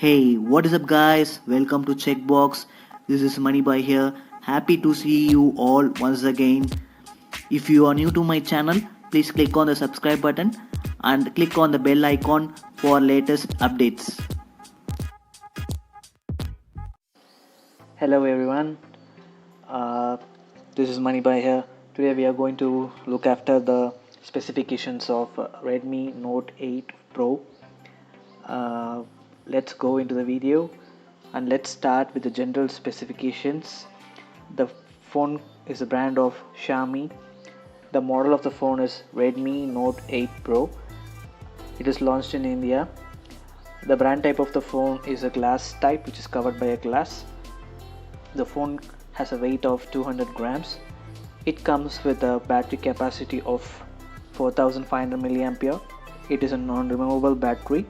Hey, what is up, guys? Welcome to CheckBox. This is Bhai here. Happy to see you all once again. If you are new to my channel, please click on the subscribe button and click on the bell icon for latest updates. Hello everyone, uh, this is Bhai here. Today we are going to look after the specifications of Redmi Note 8 Pro. Uh, let's go into the video and let's start with the general specifications. The phone is a brand of Xiaomi. The model of the phone is Redmi Note 8 Pro. It is launched in India. The brand type of the phone is a glass type, which is covered by a glass. The phone has a weight of 200 grams. It comes with a battery capacity of 4500 mAh. It is a non-removable battery.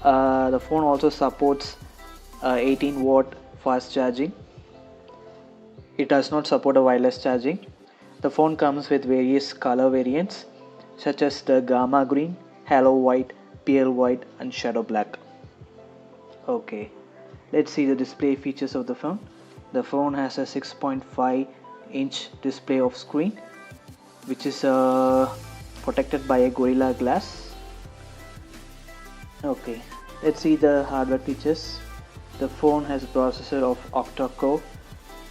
The phone also supports 18 watt fast charging. It does not support a wireless charging. The phone comes with various color variants such as the Gamma Green, Halo White, Pale White and Shadow Black. Okay, let's see the display features of the phone. The phone has a 6.5-inch display of screen, which is protected by a Gorilla Glass. Okay, let's see the hardware features. The phone has a processor of octa-core.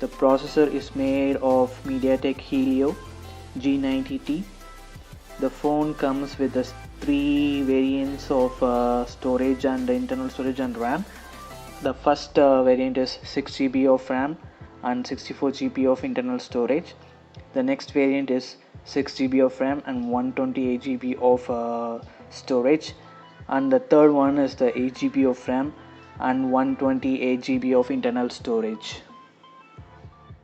The processor is made of MediaTek Helio G90T. The phone comes with the three variants of storage and internal storage and RAM. The first variant is 6 GB of RAM and 64 GB of internal storage. The next variant is 6 GB of RAM and 128 GB of storage. And the third one is the 8 GB of RAM and 128 GB of internal storage.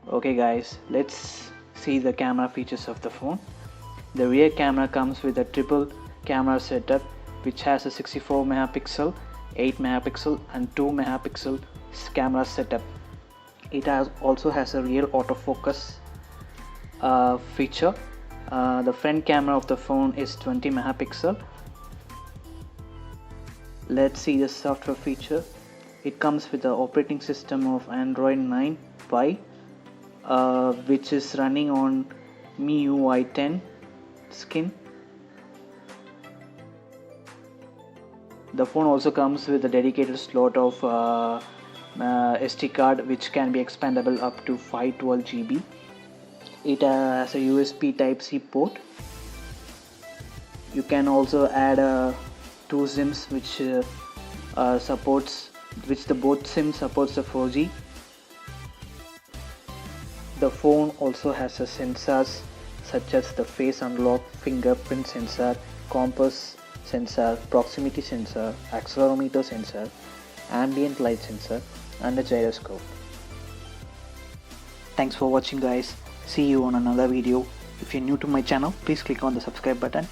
Okay guys, let's see the camera features of the phone. The rear camera comes with a triple camera setup, which has a 64 megapixel, 8 megapixel and 2 megapixel camera setup. It also has a real autofocus feature. The front camera of the phone is 20 megapixel. Let's see the software feature. It comes with the operating system of Android 9 Pie, which is running on MIUI 10 skin. The phone also comes with a dedicated slot of SD card, which can be expandable up to 512 GB. It has a USB Type-C port. You can also add two SIMs, which both SIMs supports the 4G. The phone also has a sensors such as the face unlock, fingerprint sensor, compass sensor, proximity sensor, accelerometer sensor, ambient light sensor and a gyroscope. Thanks for watching, guys. See you on another video. If you're new to my channel, please click on the subscribe button